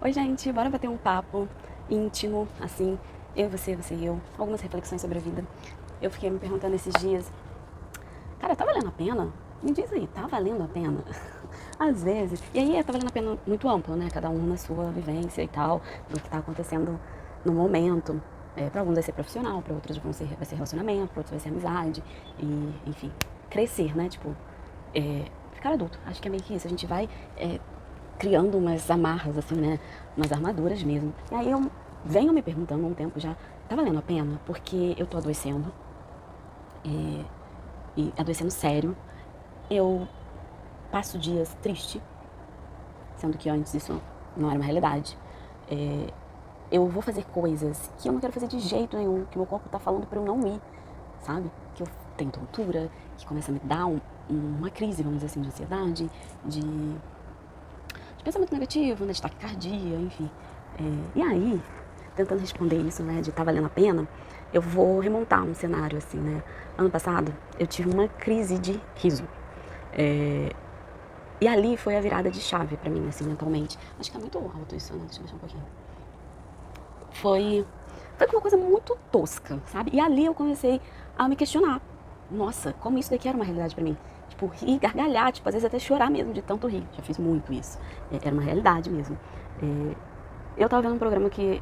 Oi, gente, bora bater um papo íntimo, assim, eu, você e eu, algumas reflexões sobre a vida. Eu fiquei me perguntando esses dias, cara, tá valendo a pena? Me diz aí, tá valendo a pena? Às vezes, e aí tá valendo a pena muito amplo, né? Cada um na sua vivência e tal, do que tá acontecendo no momento. Para alguns vai ser profissional, para outros vai ser relacionamento, para outros vai ser amizade, e enfim, crescer, né? Tipo, ficar adulto. Acho que é meio que isso. A gente vai criando umas amarras, assim, né? Umas armaduras mesmo. E aí eu venho me perguntando há um tempo já, tá valendo a pena? Porque eu tô adoecendo, e adoecendo sério. Eu passo dias triste, sendo que antes isso não era uma realidade. Eu vou fazer coisas que eu não quero fazer de jeito nenhum, que meu corpo tá falando pra eu não ir, sabe? Que eu tenho tontura, que começa a me dar uma crise, vamos dizer assim, de ansiedade, de pensamento negativo, né, de taquicardia, enfim. E aí, tentando responder isso, né, de tá valendo a pena, eu vou remontar um cenário assim, né. Ano passado, eu tive uma crise de riso. E ali foi a virada de chave pra mim, assim, mentalmente. Acho que é muito alto isso, né? Deixa eu baixar um pouquinho. Foi, foi uma coisa muito tosca, sabe? E ali eu comecei a me questionar. Nossa, como isso daqui era uma realidade pra mim. Tipo, rir, gargalhar, tipo, às vezes até chorar mesmo de tanto rir. Já fiz muito isso. Era uma realidade mesmo. Eu tava vendo um programa que,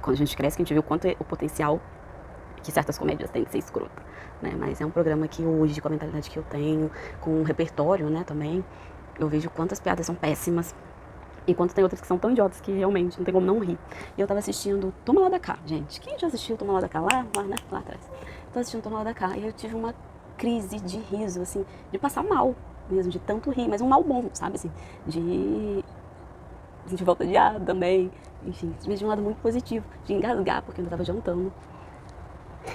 quando a gente cresce, que a gente vê o quanto é o potencial que certas comédias têm de ser escrota, né? Mas é um programa que hoje, com a mentalidade que eu tenho, com o repertório, né, também, eu vejo quantas piadas são péssimas, enquanto tem outras que são tão idiotas que realmente não tem como não rir. E eu tava assistindo Toma Lá da Cá, gente. Quem já assistiu Toma Lá da Cá? Lá, né? Lá atrás. Tô assistindo Toma Lá da Cá e eu tive uma crise de riso, assim, de passar mal mesmo, de tanto rir, mas um mal bom, sabe, assim, de sentir falta de ar também, enfim, de um lado muito positivo, de engasgar, porque eu ainda tava jantando.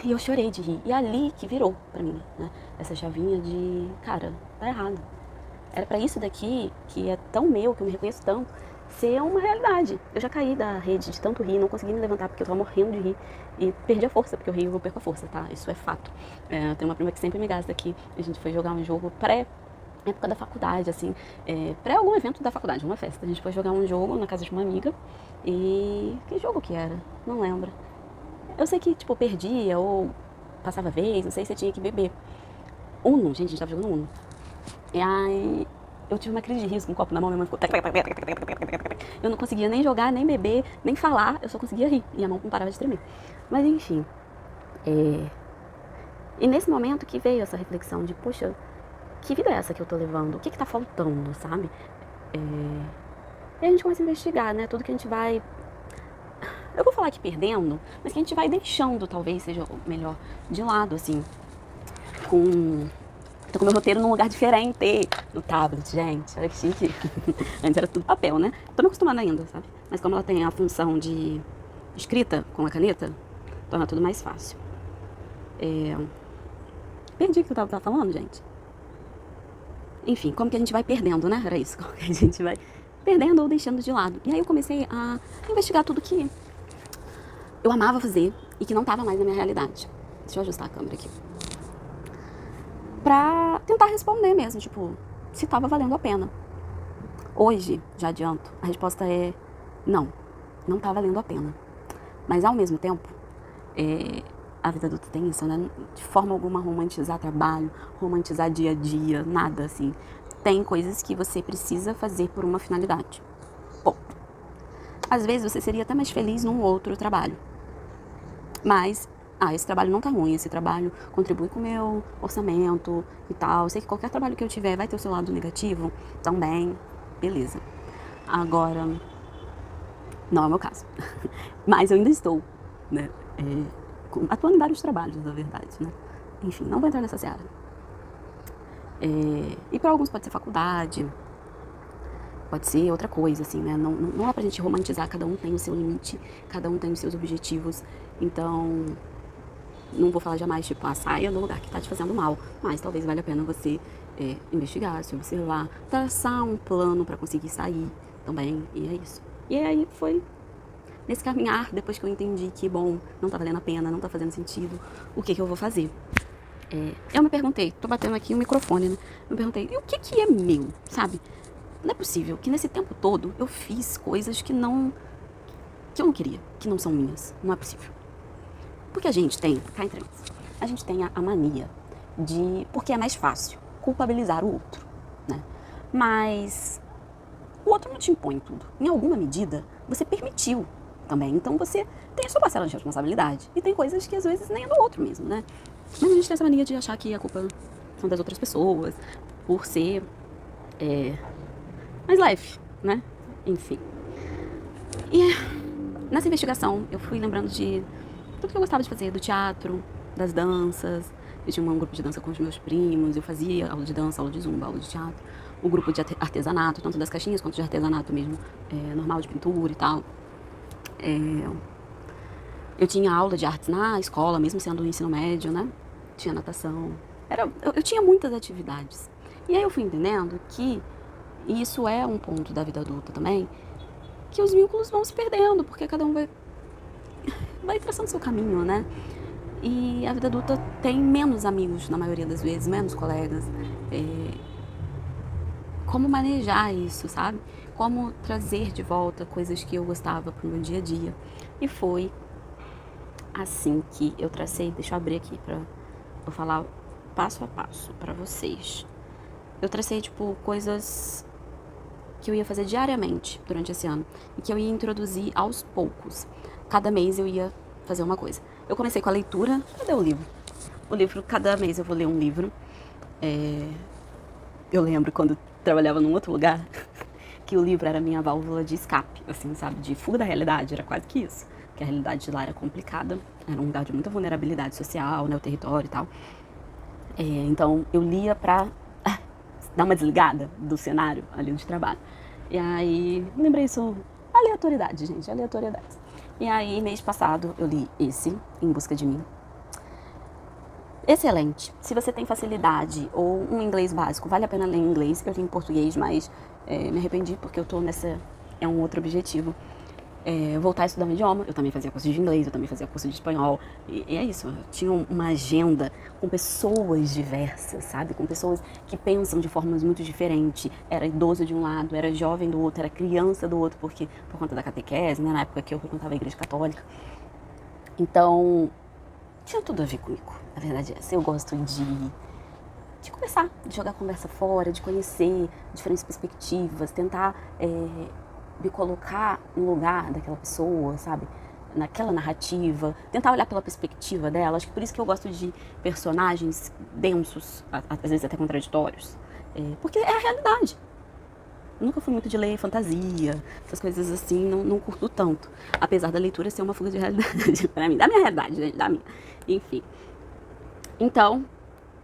E eu chorei de rir. E ali que virou pra mim, né? Essa chavinha de, cara, tá errado. Era pra isso daqui, que é tão meu, que eu me reconheço tanto, ser uma realidade. Eu já caí da rede de tanto rir, não consegui me levantar porque eu tava morrendo de rir. E perdi a força, porque eu rio eu perco a força, tá? Isso é fato. Eu tenho uma prima que sempre me gasta aqui. A gente foi jogar um jogo época da faculdade, assim, pré algum evento da faculdade, uma festa. A gente foi jogar um jogo na casa de uma amiga. E que jogo que era? Não lembro. Eu sei que, tipo, perdia ou passava vez, não sei se eu tinha que beber. Uno, gente, a gente tava jogando Uno. E aí eu tive uma crise de riso com um copo na mão, minha mãe ficou. Eu não conseguia nem jogar, nem beber, nem falar, eu só conseguia rir. E a mão não parava de tremer. Mas enfim. E nesse momento que veio essa reflexão de, poxa, que vida é essa que eu tô levando? O que tá faltando, sabe? E a gente começa a investigar, né? Tudo que a gente vai. Eu vou falar aqui perdendo, mas que a gente vai deixando, talvez seja o melhor, de lado, assim. Com Tô com meu roteiro num lugar diferente. No tablet, gente. Olha que chique. Antes era tudo papel, né? Tô me acostumando ainda, sabe? Mas como ela tem a função de escrita com a caneta, torna tudo mais fácil. Perdi o que eu tava falando, gente. Enfim, como que a gente vai perdendo, né? Era isso. Como que a gente vai perdendo ou deixando de lado. E aí eu comecei a investigar tudo que eu amava fazer e que não tava mais na minha realidade. Deixa eu ajustar a câmera aqui. Pra tentar responder mesmo, tipo, se tava valendo a pena. Hoje, já adianto, a resposta é não, não tá valendo a pena. Mas ao mesmo tempo, a vida adulta tem isso, né? De forma alguma romantizar trabalho, romantizar dia a dia, nada assim. Tem coisas que você precisa fazer por uma finalidade. Bom, às vezes você seria até mais feliz num outro trabalho. Mas, esse trabalho não tá ruim, esse trabalho contribui com o meu orçamento e tal. Eu sei que qualquer trabalho que eu tiver vai ter o seu lado negativo também, beleza. Agora, não é o meu caso. Mas eu ainda estou, né? Atuando em vários trabalhos, na verdade, né? Enfim, não vou entrar nessa seara. E para alguns pode ser faculdade, pode ser outra coisa, assim, né? Não é pra gente romantizar, cada um tem o seu limite, cada um tem os seus objetivos. Então, não vou falar jamais, tipo, saia do lugar que tá te fazendo mal. Mas talvez valha a pena você investigar, se observar, traçar um plano para conseguir sair também. E é isso. E aí foi nesse caminhar, depois que eu entendi que, bom, não tá valendo a pena, não tá fazendo sentido, o que eu vou fazer? Eu me perguntei, tô batendo aqui o microfone, né? Me perguntei, e o que é meu, sabe? não é possível que nesse tempo todo eu fiz coisas que eu não queria, que não são minhas. Não é possível. Porque a gente tem, cá entre nós, a gente tem a mania de, porque é mais fácil, culpabilizar o outro, né? Mas o outro não te impõe tudo. Em alguma medida, você permitiu também. Então você tem a sua parcela de responsabilidade. E tem coisas que às vezes nem é do outro mesmo, né? Mas a gente tem essa mania de achar que a culpa são das outras pessoas, por ser mais leve, né? Enfim. E nessa investigação, eu fui lembrando de tudo que eu gostava de fazer, do teatro, das danças. Eu tinha um grupo de dança com os meus primos, eu fazia aula de dança, aula de zumba, aula de teatro. O grupo de artesanato, tanto das caixinhas quanto de artesanato mesmo, normal, de pintura e tal. Eu tinha aula de artes na escola, mesmo sendo no ensino médio, né? Tinha natação. Eu tinha muitas atividades. E aí eu fui entendendo que isso é um ponto da vida adulta também, que os vínculos vão se perdendo, porque cada um vai traçando seu caminho, né? E a vida adulta tem menos amigos, na maioria das vezes, menos colegas. Como manejar isso, sabe? Como trazer de volta coisas que eu gostava pro meu dia a dia. E foi assim que eu tracei, deixa eu abrir aqui pra eu falar passo a passo pra vocês. Eu tracei, tipo, coisas que eu ia fazer diariamente durante esse ano e que eu ia introduzir aos poucos. Cada mês eu ia fazer uma coisa. Eu comecei com a leitura. Cadê o livro? O livro, cada mês eu vou ler um livro. Eu lembro quando trabalhava num outro lugar que o livro era a minha válvula de escape, assim, sabe? De fuga da realidade, era quase que isso. Porque a realidade de lá era complicada, era um lugar de muita vulnerabilidade social, né? O território e tal. Então eu lia pra dar uma desligada do cenário ali de trabalho. E aí, lembrei isso, aleatoriedade, gente, aleatoriedade. E aí, mês passado, eu li esse, Em Busca de Mim. Excelente. Se você tem facilidade ou um inglês básico, vale a pena ler em inglês. Eu li em português, mas me arrependi porque eu tô nessa... É um outro objetivo. Voltar a estudar um idioma. Eu também fazia curso de inglês, eu também fazia curso de espanhol. E é isso, eu tinha uma agenda com pessoas diversas, sabe? Com pessoas que pensam de formas muito diferentes. Era idoso de um lado, era jovem do outro, era criança do outro, porque por conta da catequese, né? Na época que eu frequentava a igreja católica. Então, tinha tudo a ver comigo. A verdade é essa. Eu gosto de conversar, de jogar a conversa fora, de conhecer diferentes perspectivas, tentar me colocar no lugar daquela pessoa, sabe? Naquela narrativa, tentar olhar pela perspectiva dela. Acho que por isso que eu gosto de personagens densos, às vezes até contraditórios. Porque é a realidade. Nunca fui muito de ler fantasia, essas coisas assim, não curto tanto. Apesar da leitura ser uma fuga de realidade pra mim, da minha realidade, gente, da minha. Enfim. Então,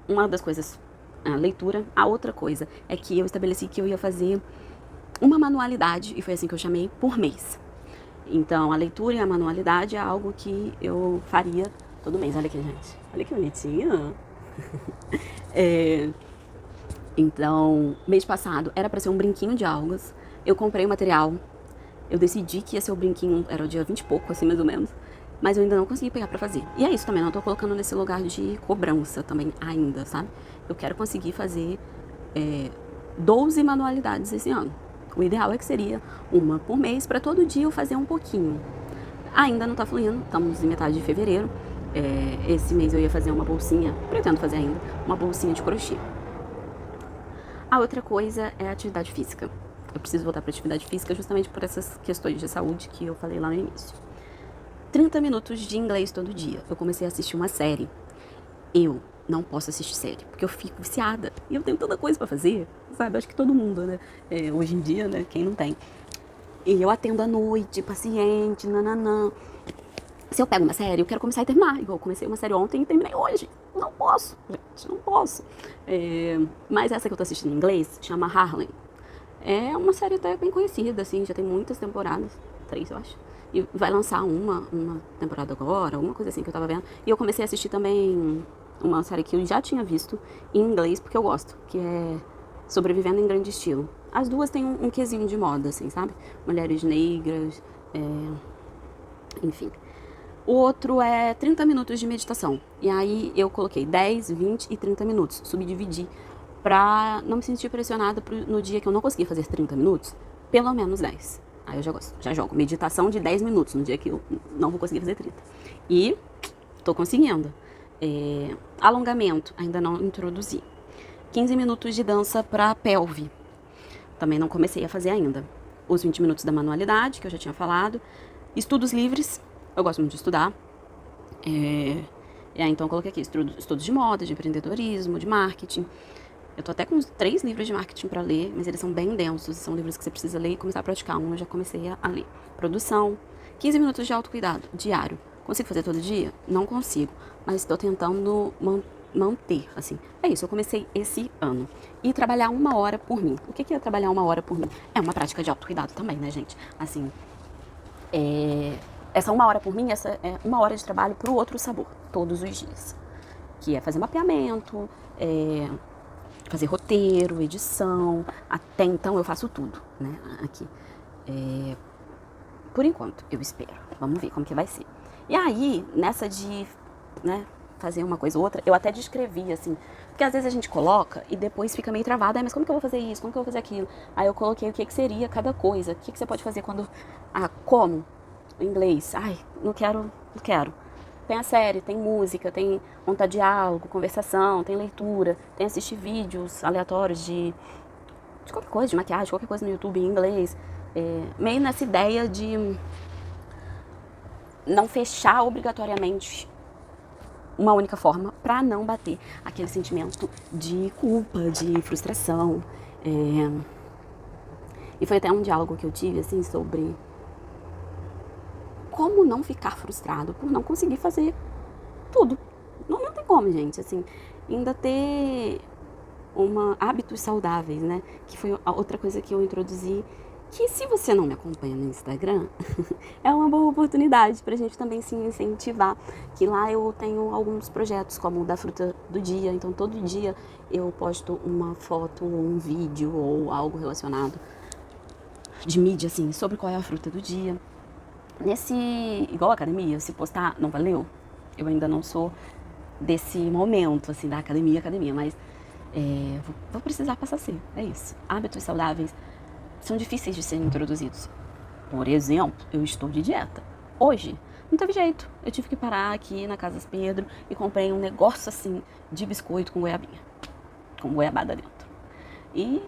uma das coisas, a leitura. A outra coisa é que eu estabeleci que eu ia fazer uma manualidade, e foi assim que eu chamei, por mês. Então, a leitura e a manualidade é algo que eu faria todo mês. Olha aqui, gente. Olha que bonitinho. Então, mês passado era para ser um brinquinho de algas. Eu comprei o material. Eu decidi que ia ser o brinquinho, era o dia 20 e pouco, assim, mais ou menos. Mas eu ainda não consegui pegar pra fazer. E é isso também, não tô colocando nesse lugar de cobrança também ainda, sabe? Eu quero conseguir fazer 12 manualidades esse ano. O ideal é que seria uma por mês, para todo dia eu fazer um pouquinho. Ainda não tá fluindo, estamos em metade de fevereiro. Esse mês eu ia fazer uma bolsinha, pretendo fazer ainda, uma bolsinha de crochê. A outra coisa é a atividade física. Eu preciso voltar para atividade física justamente por essas questões de saúde que eu falei lá no início. 30 minutos de inglês todo dia. Eu comecei a assistir uma série. Eu não posso assistir série, porque eu fico viciada. E eu tenho tanta coisa pra fazer, sabe? Acho que todo mundo, né? Hoje em dia, né? Quem não tem. E eu atendo à noite, paciente, nananã. Se eu pego uma série, eu quero começar e terminar. Igual eu comecei uma série ontem e terminei hoje. Não posso, gente, não posso. Mas essa que eu tô assistindo em inglês chama Harlem. É uma série até bem conhecida, assim, já tem muitas temporadas. 3, eu acho. E vai lançar uma temporada agora, alguma coisa assim que eu tava vendo. E eu comecei a assistir também uma série que eu já tinha visto em inglês, porque eu gosto, que é Sobrevivendo em Grande Estilo. As duas têm um quesinho de moda, assim, sabe? Mulheres negras, enfim. O outro é 30 minutos de meditação. E aí eu coloquei 10, 20 e 30 minutos. Subdividi pra não me sentir pressionada no dia que eu não conseguir fazer 30 minutos, pelo menos 10. Aí eu já gosto, já jogo meditação de 10 minutos no dia que eu não vou conseguir fazer 30. E tô conseguindo. Alongamento, ainda não introduzi. 15 minutos de dança pra pelve. Também não comecei a fazer ainda. Os 20 minutos da manualidade, que eu já tinha falado. Estudos livres, eu gosto muito de estudar. E aí, então eu coloquei aqui estudos de moda, de empreendedorismo, de marketing. Eu tô até com uns 3 livros de marketing pra ler, mas eles são bem densos. São livros que você precisa ler e começar a praticar. Um eu já comecei a ler. Produção, 15 minutos de autocuidado, diário. Consigo fazer todo dia? Não consigo, mas estou tentando manter, assim. É isso, eu comecei esse ano. E trabalhar 1 hora por mim. O que é trabalhar 1 hora por mim? É uma prática de autocuidado também, né, gente? Assim, essa 1 hora por mim, essa é 1 hora de trabalho pro outro sabor, todos os dias. Que é fazer mapeamento, fazer roteiro, edição. Até então eu faço tudo, né, aqui. Por enquanto, eu espero. Vamos ver como que vai ser. E aí, nessa de, né, fazer uma coisa ou outra, eu até descrevi, assim, porque às vezes a gente coloca e depois fica meio travada, mas como que eu vou fazer isso? Como que eu vou fazer aquilo? Aí eu coloquei o que seria cada coisa, o que você pode fazer quando, como? Inglês, não quero. Tem a série, tem música, tem montar diálogo, conversação, tem leitura, tem assistir vídeos aleatórios de qualquer coisa, de maquiagem, qualquer coisa no YouTube em inglês. Meio nessa ideia de não fechar obrigatoriamente uma única forma pra não bater aquele sentimento de culpa, de frustração. E foi até um diálogo que eu tive, assim, sobre como não ficar frustrado por não conseguir fazer tudo. Não tem como, gente, assim, ainda ter hábitos saudáveis, né? Que foi a outra coisa que eu introduzi, que se você não me acompanha no Instagram, é uma boa oportunidade pra gente também se incentivar, que lá eu tenho alguns projetos, como o da fruta do dia, então todo dia eu posto uma foto, ou um vídeo, ou algo relacionado de mídia, assim, sobre qual é a fruta do dia. Igual a academia, se postar não valeu, eu ainda não sou desse momento, assim, da academia, mas vou precisar passar a ser, é isso. Hábitos saudáveis são difíceis de serem introduzidos. Por exemplo, eu estou de dieta. Hoje, não teve jeito. Eu tive que parar aqui na Casas Pedro e comprei um negócio assim de biscoito com goiabinha. Com goiabada dentro. E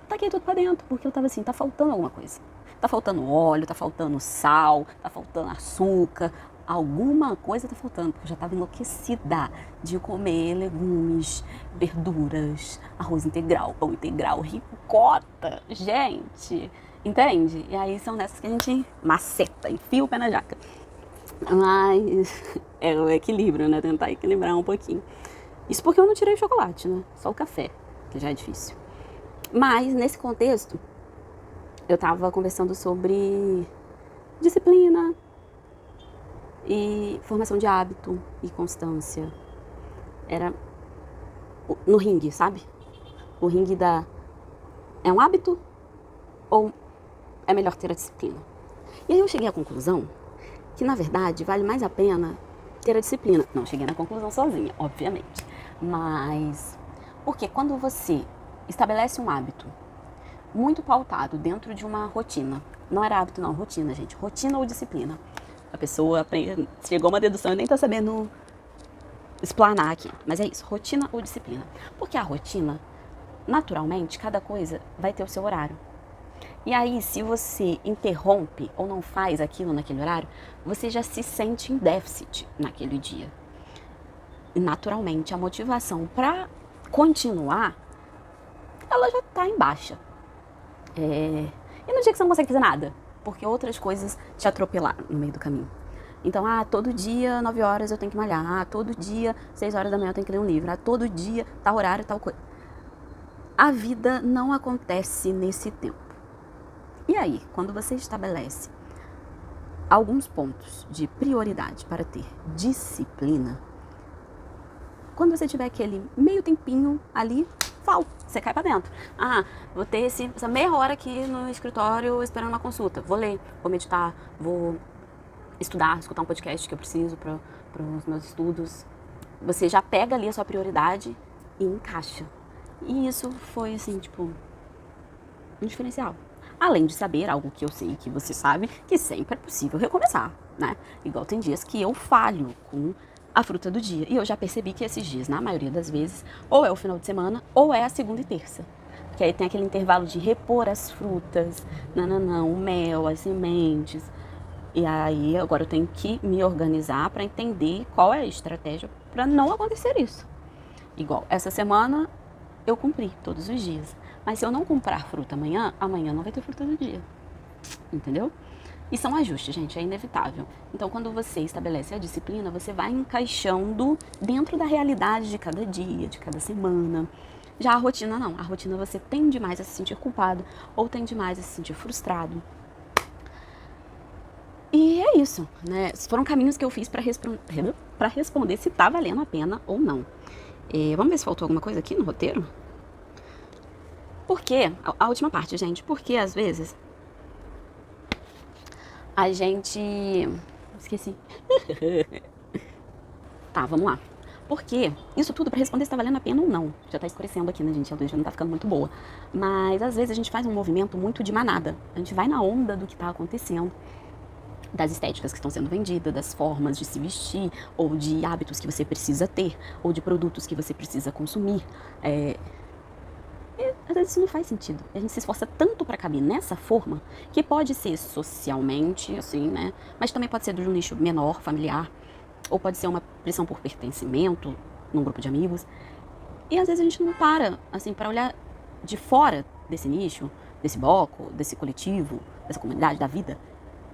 taquei tudo pra dentro, porque eu tava assim, tá faltando alguma coisa. Tá faltando óleo, tá faltando sal, tá faltando açúcar. Alguma coisa tá faltando, porque eu já tava enlouquecida de comer legumes, verduras, arroz integral, pão integral, ricota, gente, entende? E aí são nessas que a gente maceta, enfia o pé na jaca. Mas é o equilíbrio, né? Tentar equilibrar um pouquinho. Isso porque eu não tirei o chocolate, né? Só o café, que já é difícil. Mas nesse contexto, eu tava conversando sobre disciplina, e formação de hábito e constância. Era no ringue, sabe? O ringue é um hábito ou é melhor ter a disciplina? E aí eu cheguei à conclusão que, na verdade, vale mais a pena ter a disciplina. Não cheguei na conclusão sozinha, obviamente. Mas porque quando você estabelece um hábito muito pautado dentro de uma rotina, não era hábito não, rotina, gente. Rotina ou disciplina. A pessoa chegou a uma dedução e nem tá sabendo explanar aqui. Mas é isso, rotina ou disciplina. Porque a rotina, naturalmente, cada coisa vai ter o seu horário. E aí, se você interrompe ou não faz aquilo naquele horário, você já se sente em déficit naquele dia. E, naturalmente, a motivação para continuar, ela já tá em baixa. E no dia que você não consegue fazer nada, porque outras coisas te atropelaram no meio do caminho. Então, todo dia, 9 horas eu tenho que malhar. Todo dia, 6 horas da manhã eu tenho que ler um livro. Todo dia, tal horário, tal coisa. A vida não acontece nesse tempo. E aí, quando você estabelece alguns pontos de prioridade para ter disciplina, quando você tiver aquele meio tempinho ali, você cai pra dentro. Vou ter essa meia hora aqui no escritório esperando uma consulta. Vou ler, vou meditar, vou estudar, escutar um podcast que eu preciso para os meus estudos. Você já pega ali a sua prioridade e encaixa. E isso foi, assim, tipo, um diferencial. Além de saber algo que eu sei que você sabe, que sempre é possível recomeçar, né? Igual tem dias que eu falho com a fruta do dia. E eu já percebi que esses dias, na maioria das vezes, ou é o final de semana, ou é a segunda e terça. Porque aí tem aquele intervalo de repor as frutas, não, o mel, as sementes. E aí agora eu tenho que me organizar para entender qual é a estratégia para não acontecer isso. Igual, essa semana eu cumpri todos os dias. Mas se eu não comprar fruta amanhã, amanhã não vai ter fruta do dia. Entendeu? E são ajustes, gente, é inevitável. Então, quando você estabelece a disciplina, você vai encaixando dentro da realidade de cada dia, de cada semana. Já a rotina, não. A rotina você tende mais a se sentir culpado ou tende mais a se sentir frustrado. E é isso, né? Foram caminhos que eu fiz para responder se tá valendo a pena ou não. Vamos ver se faltou alguma coisa aqui no roteiro? Porque, a última parte, gente, porque às vezes a gente... Esqueci. Tá, vamos lá. Porque isso tudo pra responder se tá valendo a pena ou não. Já tá escurecendo aqui, né, gente? A luz já não tá ficando muito boa. Mas às vezes a gente faz um movimento muito de manada. A gente vai na onda do que tá acontecendo, das estéticas que estão sendo vendidas, das formas de se vestir, ou de hábitos que você precisa ter, ou de produtos que você precisa consumir. Às vezes isso não faz sentido. A gente se esforça tanto para caber nessa forma, que pode ser socialmente, assim, né? Mas também pode ser de um nicho menor, familiar, ou pode ser uma pressão por pertencimento num grupo de amigos. E às vezes a gente não para, assim, para olhar de fora desse nicho, desse bloco, desse coletivo, dessa comunidade, da vida.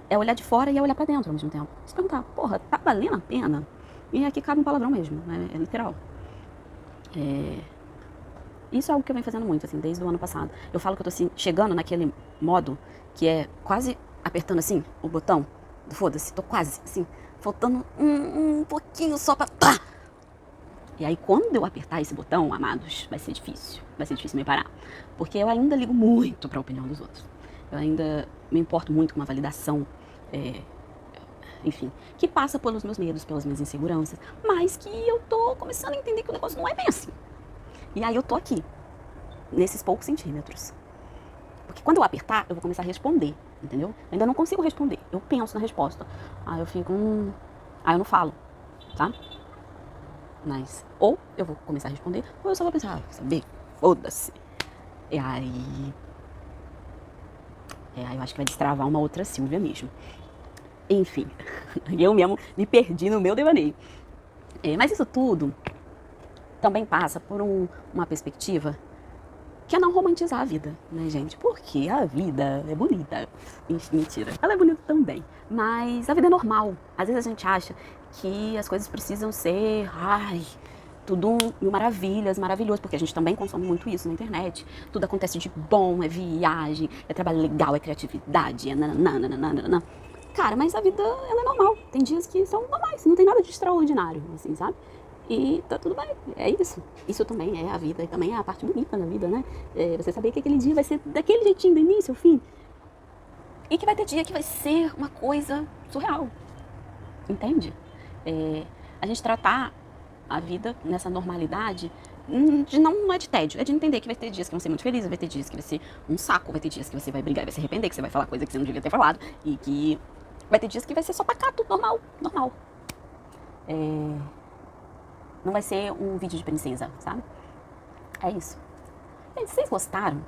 É olhar de fora e é olhar para dentro ao mesmo tempo. Se perguntar, porra, tá valendo a pena? E aqui cabe um palavrão mesmo, né? É literal. Isso é algo que eu venho fazendo muito, assim, desde o ano passado. Eu falo que eu tô, assim, chegando naquele modo que é quase apertando, assim, o botão do foda-se. Tô quase, assim, faltando um pouquinho só pra... Pá! E aí, quando eu apertar esse botão, amados, vai ser difícil. Vai ser difícil me parar. Porque eu ainda ligo muito pra opinião dos outros. Eu ainda me importo muito com uma validação, enfim, que passa pelos meus medos, pelas minhas inseguranças. Mas que eu tô começando a entender que o negócio não é bem assim. E aí eu tô aqui, nesses poucos centímetros. Porque quando eu apertar, eu vou começar a responder, entendeu? Eu ainda não consigo responder. Eu penso na resposta. Aí eu fico, Aí eu não falo, tá? Mas, ou eu vou começar a responder, ou eu só vou pensar, saber, foda-se. E aí... aí eu acho que vai destravar uma outra Silvia mesmo. Enfim, eu mesmo me perdi no meu devaneio. Mas isso tudo também passa por uma perspectiva que é não romantizar a vida, né, gente? Porque a vida é bonita. Mentira. Ela é bonita também. Mas a vida é normal. Às vezes a gente acha que as coisas precisam ser, tudo mil maravilhas, maravilhoso, porque a gente também consome muito isso na internet. Tudo acontece de bom, é viagem, é trabalho legal, é criatividade, é nananana. Cara, mas a vida, ela é normal. Tem dias que são normais, não tem nada de extraordinário, assim, sabe? E tá tudo bem, é isso. Isso também é a vida, e também é a parte bonita da vida, né? Você saber que aquele dia vai ser daquele jeitinho, do início ao fim. E que vai ter dia que vai ser uma coisa surreal. Entende? A gente tratar a vida nessa normalidade não é de tédio, é de entender que vai ter dias que vão ser muito felizes, vai ter dias que vai ser um saco, vai ter dias que você vai brigar e vai se arrepender, que você vai falar coisa que você não devia ter falado, e que vai ter dias que vai ser só pacato, normal. Não vai ser um vídeo de princesa, sabe? É isso. Gente, vocês gostaram?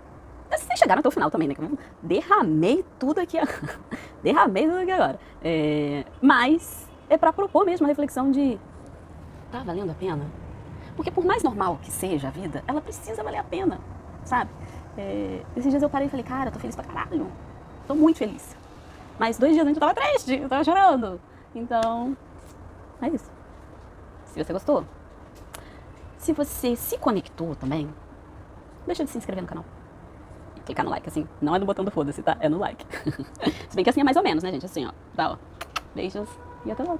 Vocês chegaram até o final também, né? Eu derramei tudo aqui agora. Mas é pra propor mesmo a reflexão de... tá valendo a pena? Porque por mais normal que seja a vida, ela precisa valer a pena, sabe? Esses dias eu parei e falei, cara, eu tô feliz pra caralho. Tô muito feliz. Mas 2 dias antes eu tava triste, eu tava chorando. Então, é isso. Se você gostou, se você se conectou também, deixa de se inscrever no canal. E clicar no like, assim. Não é no botão do foda-se, tá? É no like. Se bem que assim é mais ou menos, né, gente? Assim, ó. Tá, ó. Beijos e até logo.